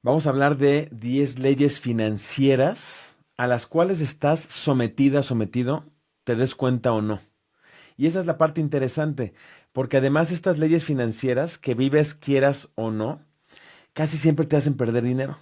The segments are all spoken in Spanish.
Vamos a hablar de 10 leyes financieras a las cuales estás sometida, sometido, te des cuenta o no. Y esa es la parte interesante, porque además estas leyes financieras que vives quieras o no, casi siempre te hacen perder dinero.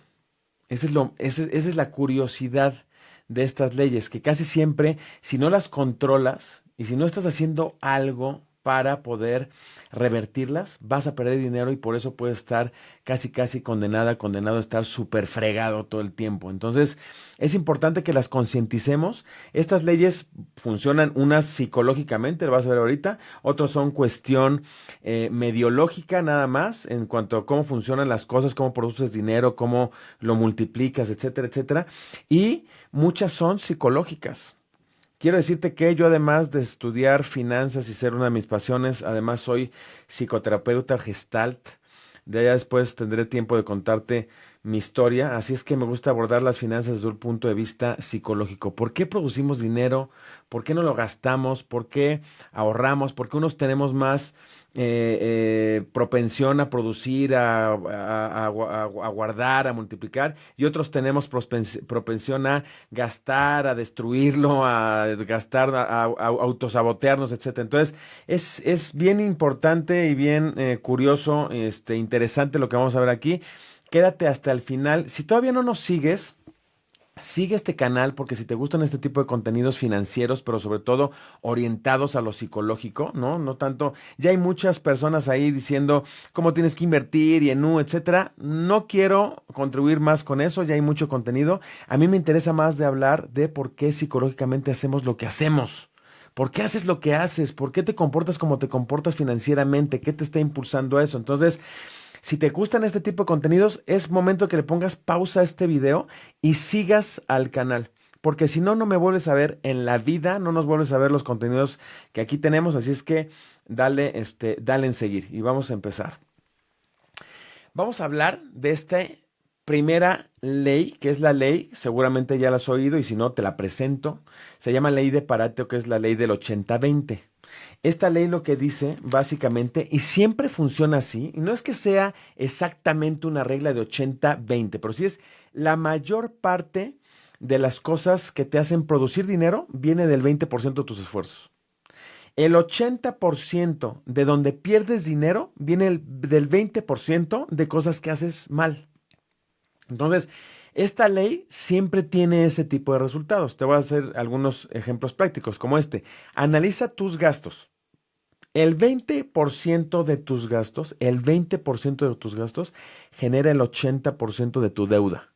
Esa es la curiosidad de estas leyes, que casi siempre, si no las controlas y si no estás haciendo algo para poder revertirlas, vas a perder dinero y por eso puedes estar casi condenado a estar súper fregado todo el tiempo. Entonces, es importante que las concienticemos. Estas leyes funcionan unas psicológicamente, lo vas a ver ahorita, otros son cuestión mediológica nada más, en cuanto a cómo funcionan las cosas, cómo produces dinero, cómo lo multiplicas, etcétera, etcétera. Y muchas son psicológicas. Quiero decirte que yo, además de estudiar finanzas y ser una de mis pasiones, además soy psicoterapeuta gestalt. De allá después tendré tiempo de contarte mi historia. Así es que me gusta abordar las finanzas desde un punto de vista psicológico. ¿Por qué producimos dinero? ¿Por qué no lo gastamos? ¿Por qué ahorramos? ¿Por qué unos tenemos más propensión a producir, a guardar, a multiplicar? Y otros tenemos propensión a gastar, a destruirlo, a gastar, a autosabotearnos, etcétera. Entonces, es bien importante y bien curioso, interesante lo que vamos a ver aquí. Quédate hasta el final. Si todavía no nos sigues, sigue este canal porque si te gustan este tipo de contenidos financieros, pero sobre todo orientados a lo psicológico, ¿no? No tanto, ya hay muchas personas ahí diciendo cómo tienes que invertir y en etcétera. No quiero contribuir más con eso, ya hay mucho contenido. A mí me interesa más de hablar de por qué psicológicamente hacemos lo que hacemos. ¿Por qué haces lo que haces? ¿Por qué te comportas como te comportas financieramente? ¿Qué te está impulsando a eso? Entonces, si te gustan este tipo de contenidos, es momento que le pongas pausa a este video y sigas al canal. Porque si no, no me vuelves a ver en la vida, no nos vuelves a ver los contenidos que aquí tenemos. Así es que dale en seguir y vamos a empezar. Vamos a hablar de esta primera ley, que es la ley, seguramente ya la has oído y si no, te la presento. Se llama ley de Pareto, que es la ley del 80-20. Esta ley lo que dice básicamente, y siempre funciona así, y no es que sea exactamente una regla de 80-20, pero sí es la mayor parte de las cosas que te hacen producir dinero viene del 20% de tus esfuerzos. El 80% de donde pierdes dinero viene del 20% de cosas que haces mal. Entonces, esta ley siempre tiene ese tipo de resultados. Te voy a hacer algunos ejemplos prácticos, como este. Analiza tus gastos. El 20% de tus gastos, el 20% de tus gastos genera el 80% de tu deuda.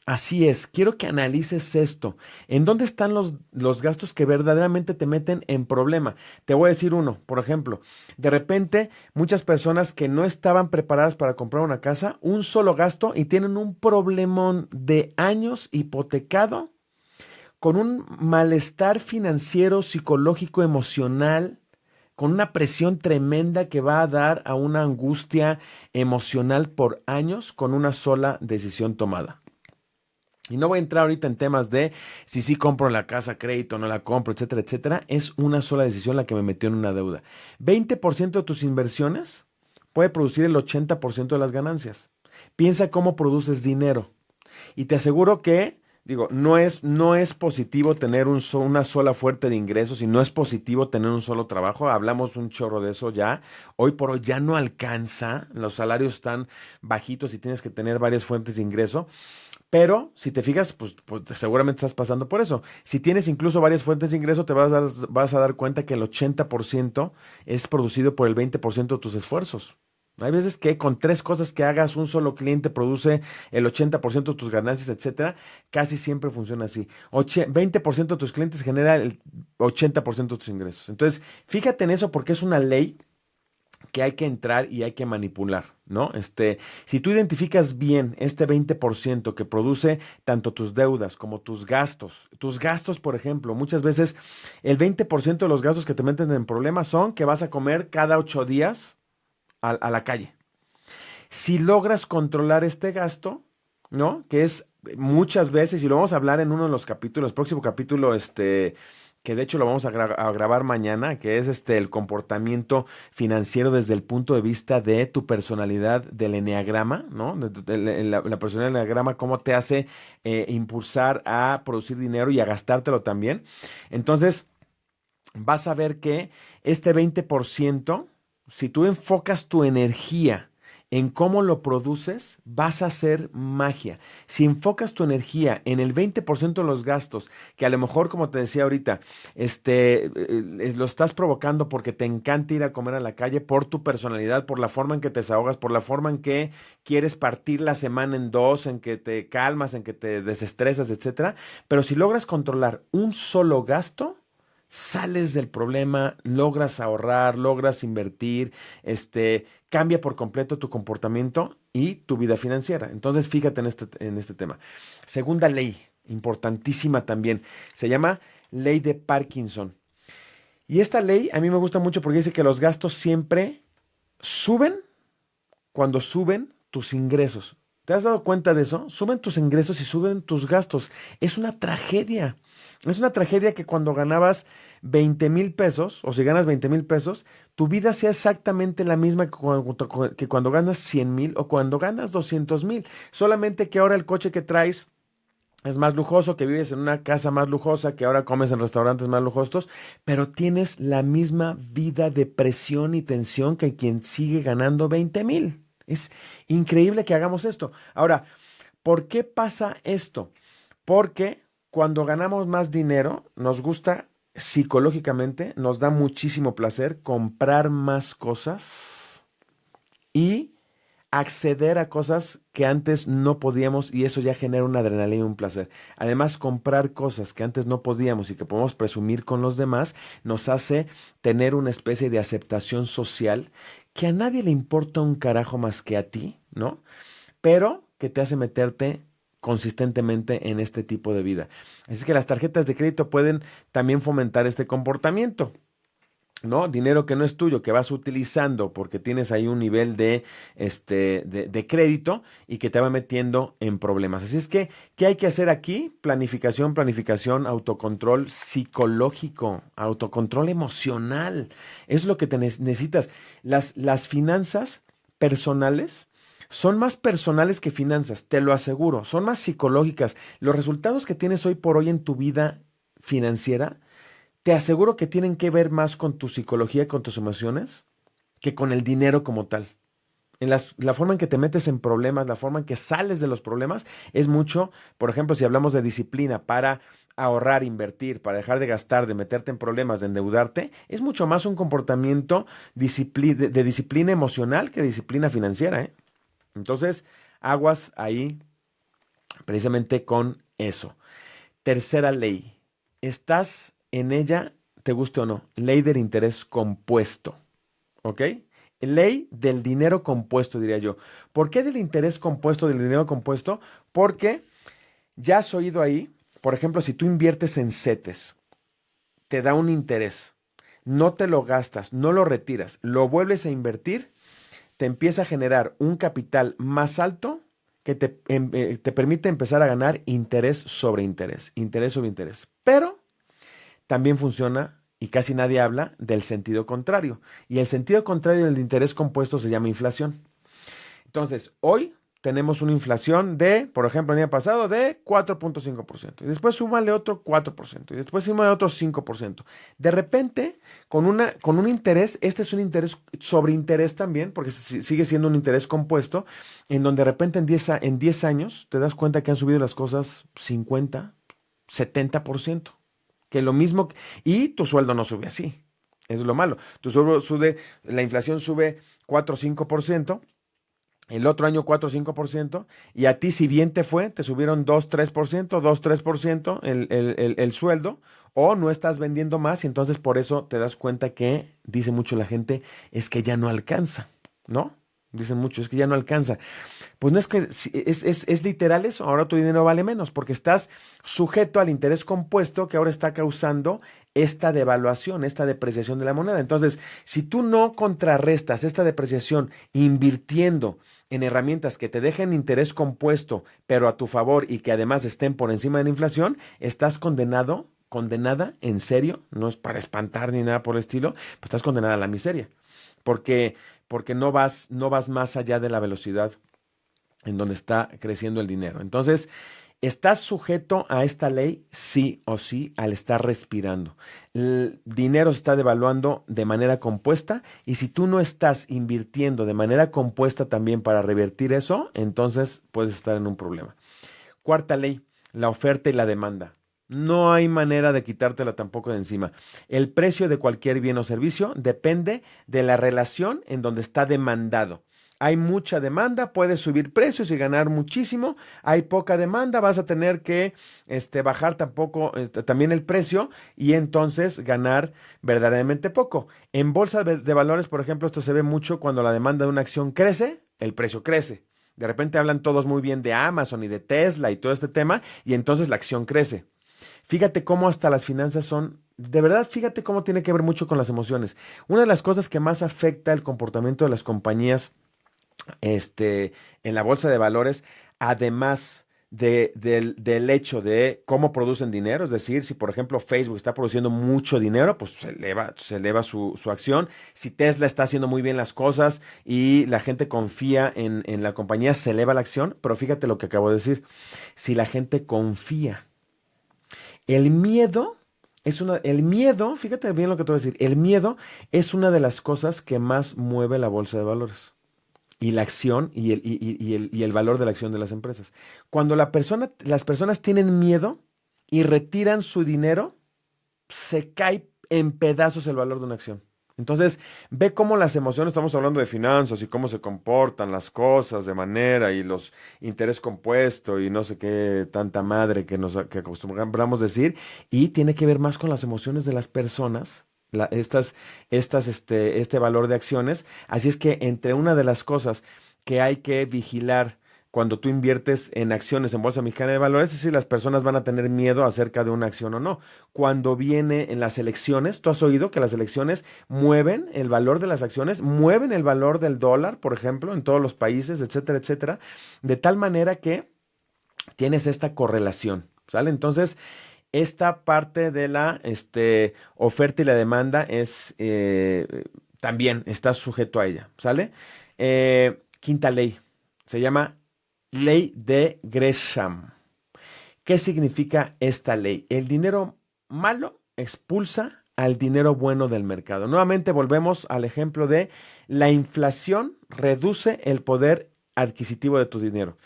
Así es, quiero que analices esto. ¿En dónde están los gastos que verdaderamente te meten en problema? Te voy a decir uno, por ejemplo, de repente muchas personas que no estaban preparadas para comprar una casa, un solo gasto y tienen un problemón de años hipotecado con un malestar financiero, psicológico, emocional, con una presión tremenda que va a dar a una angustia emocional por años con una sola decisión tomada. Y no voy a entrar ahorita en temas de si sí compro la casa a crédito, no la compro, etcétera, etcétera. Es una sola decisión la que me metió en una deuda. 20% de tus inversiones puede producir el 80% de las ganancias. Piensa cómo produces dinero. Y te aseguro que, digo, no es positivo tener una sola fuente de ingresos y no es positivo tener un solo trabajo. Hablamos un chorro de eso ya. Hoy por hoy ya no alcanza. Los salarios están bajitos y tienes que tener varias fuentes de ingreso. Pero si te fijas, pues seguramente estás pasando por eso. Si tienes incluso varias fuentes de ingreso, vas a dar cuenta que el 80% es producido por el 20% de tus esfuerzos. Hay veces que con tres cosas que hagas, un solo cliente produce el 80% de tus ganancias, etcétera. Casi siempre funciona así. 20% de tus clientes genera el 80% de tus ingresos. Entonces, fíjate en eso porque es una ley que hay que entrar y hay que manipular, ¿no? Si tú identificas bien este 20% que produce tanto tus deudas como tus gastos, por ejemplo, muchas veces el 20% de los gastos que te meten en problemas son que vas a comer cada 8 días a la calle. Si logras controlar este gasto, ¿no? Que es muchas veces, y lo vamos a hablar en uno de los capítulos, próximo capítulo, que de hecho lo vamos a grabar mañana, que es el comportamiento financiero desde el punto de vista de tu personalidad del eneagrama, ¿no? La personalidad del eneagrama, cómo te hace impulsar a producir dinero y a gastártelo también. Entonces, vas a ver que este 20%, si tú enfocas tu energía en cómo lo produces, vas a hacer magia. Si enfocas tu energía en el 20% de los gastos, que a lo mejor, como te decía ahorita, lo estás provocando porque te encanta ir a comer a la calle, por tu personalidad, por la forma en que te desahogas, por la forma en que quieres partir la semana en dos, en que te calmas, en que te desestresas, etcétera. Pero si logras controlar un solo gasto, sales del problema, logras ahorrar, logras invertir, cambia por completo tu comportamiento y tu vida financiera. Entonces, fíjate en este tema. Segunda ley, importantísima también, se llama ley de Parkinson. Y esta ley a mí me gusta mucho porque dice que los gastos siempre suben cuando suben tus ingresos. ¿Te has dado cuenta de eso? Suben tus ingresos y suben tus gastos. Es una tragedia. Es una tragedia que cuando ganabas 20,000 pesos, o si ganas 20,000 pesos, tu vida sea exactamente la misma que cuando ganas 100,000 o cuando ganas 200,000. Solamente que ahora el coche que traes es más lujoso, que vives en una casa más lujosa, que ahora comes en restaurantes más lujosos, pero tienes la misma vida de presión y tensión que quien sigue ganando 20,000. Es increíble que hagamos esto. Ahora, ¿por qué pasa esto? Porque cuando ganamos más dinero, nos gusta psicológicamente, nos da muchísimo placer comprar más cosas y acceder a cosas que antes no podíamos, y eso ya genera una adrenalina y un placer. Además, comprar cosas que antes no podíamos y que podemos presumir con los demás nos hace tener una especie de aceptación social que a nadie le importa un carajo más que a ti, ¿no? Pero que te hace meterte consistentemente en este tipo de vida. Así que las tarjetas de crédito pueden también fomentar este comportamiento. ¿No? Dinero que no es tuyo, que vas utilizando porque tienes ahí un nivel de crédito y que te va metiendo en problemas. Así es que, ¿qué hay que hacer aquí? Planificación, planificación, autocontrol psicológico, autocontrol emocional. Es lo que te necesitas. Las finanzas personales son más personales que finanzas, te lo aseguro. Son más psicológicas. Los resultados que tienes hoy por hoy en tu vida financiera, te aseguro que tienen que ver más con tu psicología, con tus emociones, que con el dinero como tal. La forma en que te metes en problemas, la forma en que sales de los problemas, es mucho, por ejemplo, si hablamos de disciplina para ahorrar, invertir, para dejar de gastar, de meterte en problemas, de endeudarte, es mucho más un comportamiento de disciplina emocional que disciplina financiera, ¿eh? Entonces, aguas ahí precisamente con eso. Tercera ley. Estás en ella, te guste o no, ley del interés compuesto. ¿Ok? Ley del dinero compuesto, diría yo. ¿Por qué del interés compuesto, del dinero compuesto? Porque ya has oído ahí, por ejemplo, si tú inviertes en CETES, te da un interés, no te lo gastas, no lo retiras, lo vuelves a invertir, te empieza a generar un capital más alto que te permite empezar a ganar interés sobre interés. Pero también funciona, y casi nadie habla, del sentido contrario. Y el sentido contrario del interés compuesto se llama inflación. Entonces, hoy tenemos una inflación de, por ejemplo, el año pasado, de 4,5%. Y después súmale otro 4%. Y después súmale otro 5%. De repente, con un interés, este es un interés sobre interés también, porque sigue siendo un interés compuesto, en donde de repente en 10 años te das cuenta que han subido las cosas 50, 70%. Que lo mismo, y tu sueldo no sube así. Eso es lo malo. Tu sueldo sube, la inflación sube 4 o 5%, el otro año 4 o 5%, y a ti, si bien te fue, te subieron 2-3%, 2-3% el sueldo, o no estás vendiendo más, y entonces por eso te das cuenta que, dice mucho la gente, es que ya no alcanza, ¿no? Dicen mucho, es que ya no alcanza. Pues no es que es literal eso, ahora tu dinero vale menos porque estás sujeto al interés compuesto que ahora está causando esta devaluación, esta depreciación de la moneda. Entonces, si tú no contrarrestas esta depreciación invirtiendo en herramientas que te dejen interés compuesto, pero a tu favor y que además estén por encima de la inflación, estás condenado condenada, en serio, no es para espantar ni nada por el estilo, pues estás condenada a la miseria, porque, porque no vas más allá de la velocidad en donde está creciendo el dinero. Entonces, estás sujeto a esta ley sí o sí al estar respirando. El dinero se está devaluando de manera compuesta y si tú no estás invirtiendo de manera compuesta también para revertir eso, entonces puedes estar en un problema. Cuarta ley, la oferta y la demanda. No hay manera de quitártela tampoco de encima. El precio de cualquier bien o servicio depende de la relación en donde está demandado. Hay mucha demanda, puedes subir precios y ganar muchísimo. Hay poca demanda, vas a tener que bajar tampoco, también el precio y entonces ganar verdaderamente poco. En bolsa de valores, por ejemplo, esto se ve mucho cuando la demanda de una acción crece, el precio crece. De repente hablan todos muy bien de Amazon y de Tesla y todo este tema, y entonces la acción crece. Fíjate cómo hasta las finanzas son, de verdad, fíjate cómo tiene que ver mucho con las emociones. Una de las cosas que más afecta el comportamiento de las compañías en la bolsa de valores, además del hecho de cómo producen dinero, es decir, si por ejemplo Facebook está produciendo mucho dinero, pues se eleva su acción. Si Tesla está haciendo muy bien las cosas y la gente confía en la compañía, se eleva la acción. Pero fíjate lo que acabo de decir, si la gente confía, el miedo el miedo, fíjate bien lo que te voy a decir, el miedo es una de las cosas que más mueve la bolsa de valores y la acción y el valor de la acción de las empresas. Cuando las personas tienen miedo y retiran su dinero, se cae en pedazos el valor de una acción. Entonces, ve cómo las emociones, estamos hablando de finanzas y cómo se comportan las cosas de manera y los interés compuesto y no sé qué tanta madre que acostumbramos decir, y tiene que ver más con las emociones de las personas, este valor de acciones. Así es que entre una de las cosas que hay que vigilar cuando tú inviertes en acciones en Bolsa Mexicana de Valores es si las personas van a tener miedo acerca de una acción o no. Cuando viene en las elecciones, tú has oído que las elecciones mueven el valor de las acciones, mueven el valor del dólar, por ejemplo, en todos los países, etcétera, etcétera, de tal manera que tienes esta correlación, ¿sale? Entonces, esta parte de la oferta y la demanda también está sujeto a ella, ¿sale? Quinta ley, se llama Ley de Gresham. ¿Qué significa esta ley? El dinero malo expulsa al dinero bueno del mercado. Nuevamente volvemos al ejemplo de la inflación reduce el poder adquisitivo de tu dinero.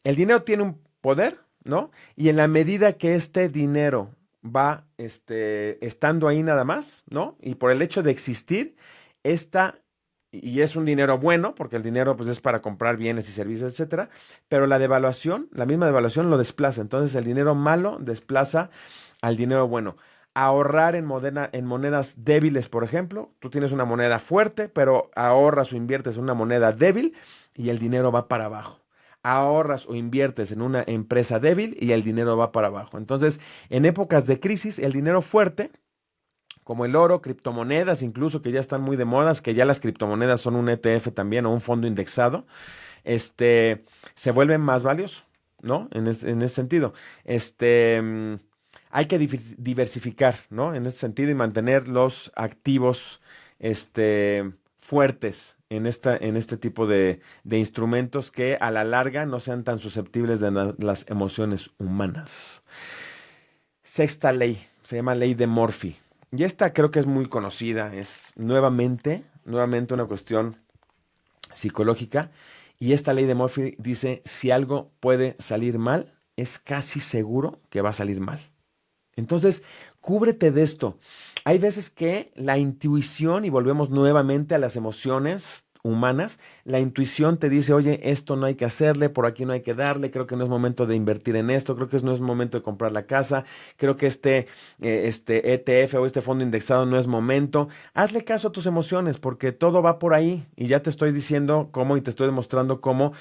El dinero tiene un poder, ¿no? Y en la medida que este dinero va estando ahí nada más, ¿no? Y por el hecho de existir, esta, y es un dinero bueno, porque el dinero pues, es para comprar bienes y servicios, etcétera, pero la devaluación, la misma devaluación lo desplaza. Entonces el dinero malo desplaza al dinero bueno. Ahorrar en monedas débiles, por ejemplo. Tú tienes una moneda fuerte, pero ahorras o inviertes en una moneda débil y el dinero va para abajo. Ahorras o inviertes en una empresa débil y el dinero va para abajo. Entonces, en épocas de crisis, el dinero fuerte, como el oro, criptomonedas, incluso que ya están muy de modas, que ya las criptomonedas son un ETF también o un fondo indexado, se vuelven más valiosos, ¿no? En ese sentido. Hay que diversificar, ¿no? En ese sentido y mantener los activos, fuertes en este tipo de instrumentos que a la larga no sean tan susceptibles de las emociones humanas. Sexta ley, se llama ley de Murphy. Y esta creo que es muy conocida, es nuevamente una cuestión psicológica. Y esta ley de Murphy dice, si algo puede salir mal, es casi seguro que va a salir mal. Entonces, cúbrete de esto. Hay veces que la intuición, y volvemos nuevamente a las emociones humanas, la intuición te dice, oye, esto no hay que hacerle, por aquí no hay que darle, creo que no es momento de invertir en esto, creo que no es momento de comprar la casa, creo que este ETF o este fondo indexado no es momento. Hazle caso a tus emociones porque todo va por ahí y ya te estoy diciendo cómo y te estoy demostrando cómo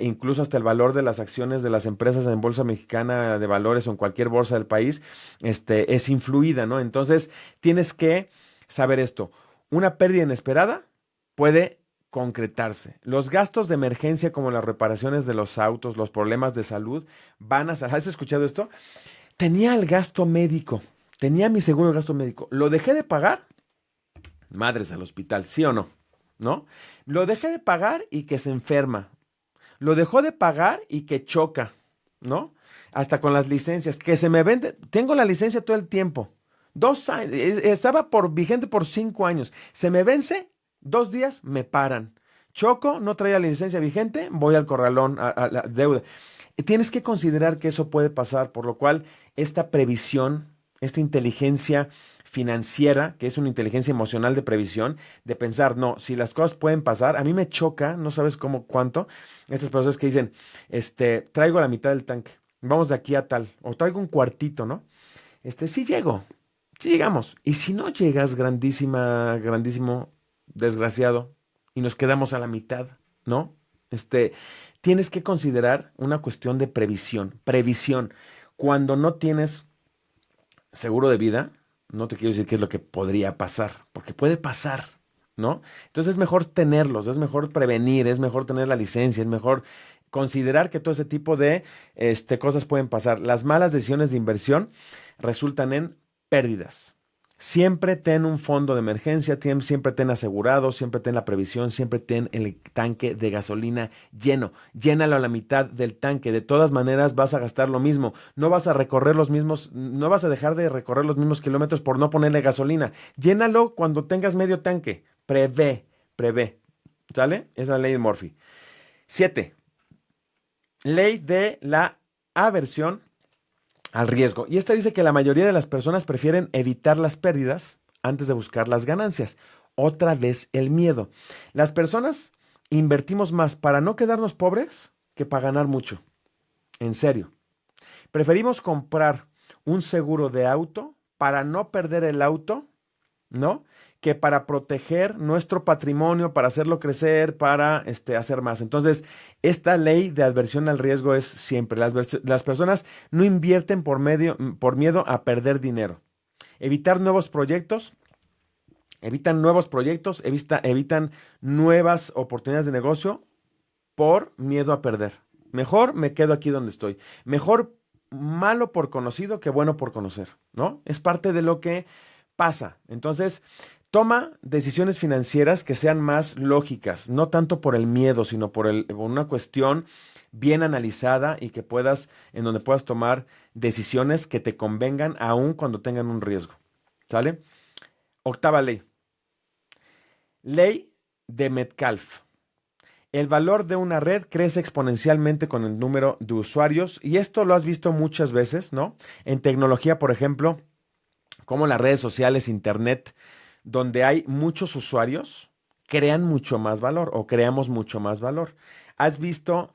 incluso hasta el valor de las acciones de las empresas en Bolsa Mexicana de Valores o en cualquier bolsa del país, es influida, ¿no? Entonces, tienes que saber esto. Una pérdida inesperada puede concretarse. Los gastos de emergencia como las reparaciones de los autos, los problemas de salud, van a... ¿Has escuchado esto? Tenía el gasto médico. tenía mi seguro de gasto médico, lo dejé de pagar, madres al hospital, ¿sí o no? ¿No? Lo dejé de pagar y que se enferma. Lo dejó de pagar y que choca, ¿no? Hasta con las licencias, que se me vende, tengo la licencia todo el tiempo. 2 años, estaba vigente por 5 años. Se me vence, 2 días, me paran. Choco, no traía la licencia vigente, voy al corralón, a la deuda. Tienes que considerar que eso puede pasar, por lo cual esta previsión, esta inteligencia financiera, que es una inteligencia emocional de previsión, de pensar, no, si las cosas pueden pasar, a mí me choca, no sabes cómo, cuánto, estas personas que dicen, traigo la mitad del tanque, vamos de aquí a tal, o traigo un cuartito, ¿no? Sí llego, sí llegamos, y si no llegas, grandísimo, desgraciado, y nos quedamos a la mitad, ¿no? Tienes que considerar una cuestión de previsión. Cuando no tienes seguro de vida, no te quiero decir qué es lo que podría pasar, porque puede pasar, ¿no? Entonces es mejor tenerlos, es mejor prevenir, es mejor tener la licencia, es mejor considerar que todo ese tipo de cosas pueden pasar. Las malas decisiones de inversión resultan en pérdidas. Siempre ten un fondo de emergencia, siempre ten asegurado, siempre ten la previsión, siempre ten el tanque de gasolina lleno. Llénalo a la mitad del tanque. De todas maneras vas a gastar lo mismo. No vas a recorrer los mismos, no vas a dejar de recorrer los mismos kilómetros por no ponerle gasolina. Llénalo cuando tengas medio tanque. Prevé. ¿Sale? Esa es la ley de Murphy. 7. Ley de la aversión al riesgo. Y esta dice que la mayoría de las personas prefieren evitar las pérdidas antes de buscar las ganancias. Otra vez el miedo. Las personas invertimos más para no quedarnos pobres que para ganar mucho. En serio. Preferimos comprar un seguro de auto para no perder el auto, ¿no? Que para proteger nuestro patrimonio, para hacerlo crecer, para hacer más. Entonces, esta ley de adversión al riesgo es siempre, las personas no invierten por miedo a perder dinero. Evitar nuevos proyectos, evitan nuevas oportunidades de negocio por miedo a perder. Mejor me quedo aquí donde estoy. Mejor malo por conocido que bueno por conocer, ¿no? Es parte de lo que pasa. Entonces, toma decisiones financieras que sean más lógicas, no tanto por el miedo, sino por una cuestión bien analizada y en donde puedas tomar decisiones que te convengan aun cuando tengan un riesgo. ¿Sale? Octava ley. Ley de Metcalfe. El valor de una red crece exponencialmente con el número de usuarios y esto lo has visto muchas veces, ¿no? En tecnología, por ejemplo, como las redes sociales, internet, donde hay muchos usuarios, crean mucho más valor o creamos mucho más valor.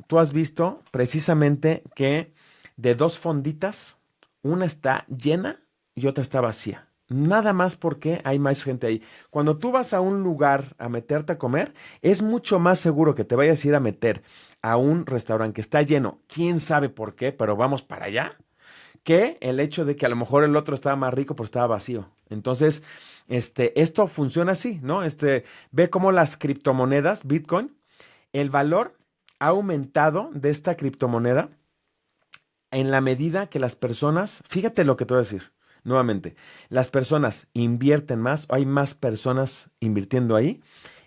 Tú has visto precisamente que de dos fonditas, una está llena y otra está vacía. Nada más porque hay más gente ahí. Cuando tú vas a un lugar a meterte a comer, es mucho más seguro que te vayas a ir a meter a un restaurante que está lleno, quién sabe por qué, pero vamos para allá, que el hecho de que a lo mejor el otro estaba más rico, pero estaba vacío. Entonces, esto funciona así, ¿no? Ve cómo las criptomonedas, Bitcoin, el valor ha aumentado de esta criptomoneda en la medida que las personas, fíjate lo que te voy a decir, nuevamente, las personas invierten más, o hay más personas invirtiendo ahí,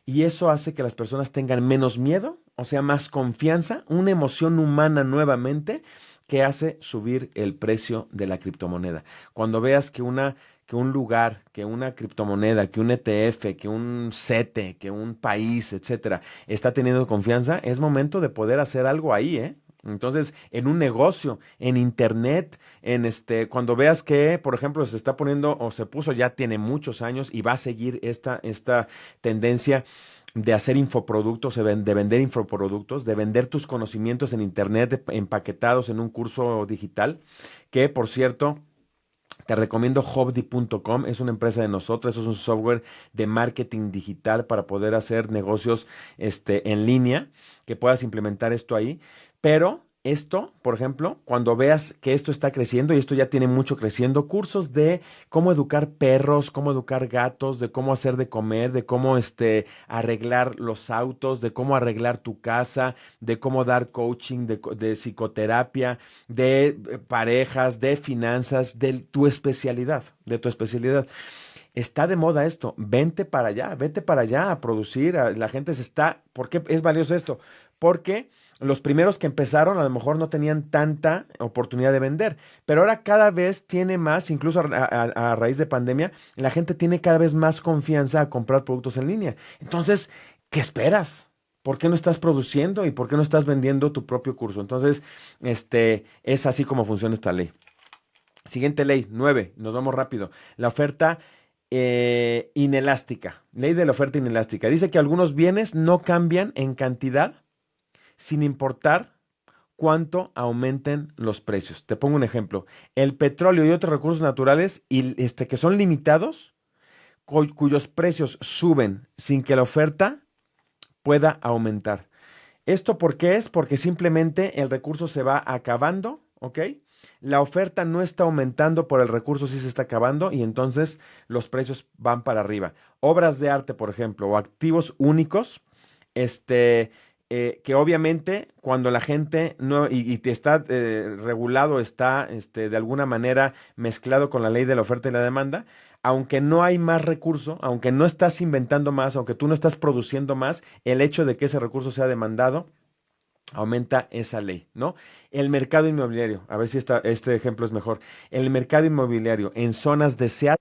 y eso hace que las personas tengan menos miedo, o sea, más confianza, una emoción humana nuevamente que hace subir el precio de la criptomoneda. Cuando veas que un lugar, que una criptomoneda, que un ETF, que un CETE, que un país, etcétera, está teniendo confianza, es momento de poder hacer algo ahí, ¿eh? Entonces, en un negocio, en internet, cuando veas que, por ejemplo, se está poniendo o se puso, ya tiene muchos años y va a seguir esta tendencia de hacer infoproductos, de vender infoproductos, de vender tus conocimientos en internet empaquetados en un curso digital, que por cierto, te recomiendo Hobby.com, es una empresa de nosotros, es un software de marketing digital para poder hacer negocios en línea, que puedas implementar esto ahí, pero Esto, por ejemplo, cuando veas que esto está creciendo, y esto ya tiene mucho creciendo, cursos de cómo educar perros, cómo educar gatos, de cómo hacer de comer, de cómo arreglar los autos, de cómo arreglar tu casa, de cómo dar coaching, de psicoterapia, de parejas, de finanzas, de tu especialidad, de tu especialidad. Está de moda esto, vente para allá, vete para allá a producir, la gente se está, ¿por qué es valioso esto? Porque los primeros que empezaron a lo mejor no tenían tanta oportunidad de vender, pero ahora cada vez tiene más, incluso a raíz de pandemia, la gente tiene cada vez más confianza a comprar productos en línea. Entonces, ¿qué esperas? ¿Por qué no estás produciendo y por qué no estás vendiendo tu propio curso? Entonces, es así como funciona esta ley. Siguiente ley, 9. Nos vamos rápido. La oferta inelástica. Ley de la oferta inelástica. Dice que algunos bienes no cambian en cantidad sin importar cuánto aumenten los precios. Te pongo un ejemplo. El petróleo y otros recursos naturales que son limitados, cuyos precios suben sin que la oferta pueda aumentar. ¿Esto por qué es? Porque simplemente el recurso se va acabando, ¿ok? La oferta no está aumentando, por el recurso sí se está acabando y entonces los precios van para arriba. Obras de arte, por ejemplo, o activos únicos, que obviamente cuando la gente no, y te está regulado, está de alguna manera mezclado con la ley de la oferta y la demanda, aunque no hay más recurso, aunque no estás inventando más, aunque tú no estás produciendo más, el hecho de que ese recurso sea demandado aumenta esa ley, ¿no? El mercado inmobiliario, a ver si este ejemplo es mejor. El mercado inmobiliario en zonas deseadas,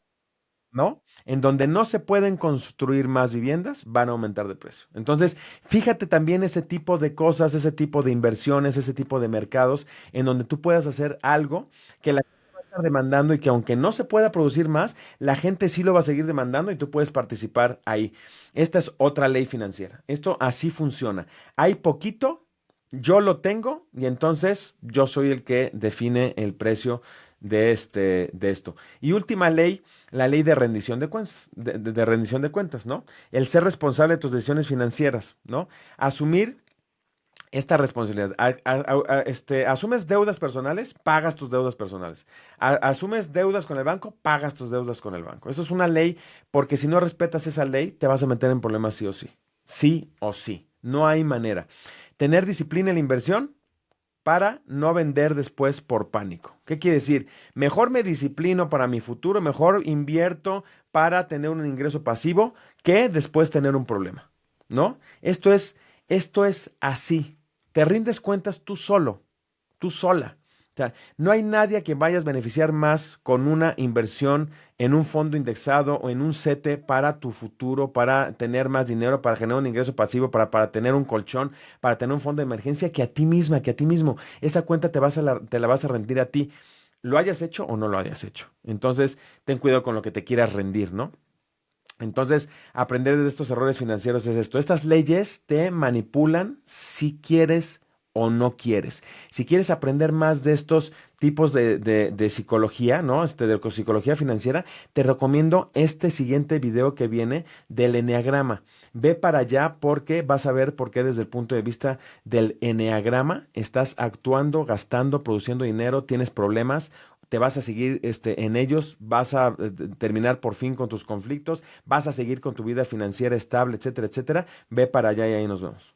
¿no? En donde no se pueden construir más viviendas, van a aumentar de precio. Entonces, fíjate también ese tipo de cosas, ese tipo de inversiones, ese tipo de mercados en donde tú puedas hacer algo que la gente va a estar demandando y que aunque no se pueda producir más, la gente sí lo va a seguir demandando y tú puedes participar ahí. Esta es otra ley financiera. Esto así funciona. Hay poquito, yo lo tengo y entonces yo soy el que define el precio de esto. Y última ley, la ley de rendición de cuentas, de rendición de cuentas, ¿no? El ser responsable de tus decisiones financieras, ¿no? Asumir esta responsabilidad. Asumes deudas personales, pagas tus deudas personales. Asumes deudas con el banco, pagas tus deudas con el banco. Eso es una ley, porque si no respetas esa ley, te vas a meter en problemas sí o sí. Sí o sí. No hay manera. Tener disciplina en la inversión para no vender después por pánico. ¿Qué quiere decir? Mejor me disciplino para mi futuro, mejor invierto para tener un ingreso pasivo que después tener un problema, ¿no? Esto es así. Te rindes cuentas tú solo, tú sola. O sea, no hay nadie a quien vayas a beneficiar más con una inversión en un fondo indexado o en un CETE para tu futuro, para tener más dinero, para generar un ingreso pasivo, para tener un colchón, para tener un fondo de emergencia, que a ti misma, que a ti mismo. Esa cuenta te la vas a rendir a ti, lo hayas hecho o no lo hayas hecho. Entonces, ten cuidado con lo que te quieras rendir, ¿no? Entonces, aprender de estos errores financieros es esto. Estas leyes te manipulan si quieres o no quieres. Si quieres aprender más de estos tipos de psicología, ¿no? De psicología financiera, te recomiendo este siguiente video que viene del eneagrama. Ve para allá porque vas a ver por qué desde el punto de vista del eneagrama estás actuando, gastando, produciendo dinero, tienes problemas, te vas a seguir en ellos, vas a terminar por fin con tus conflictos, vas a seguir con tu vida financiera estable, etcétera, etcétera. Ve para allá y ahí nos vemos.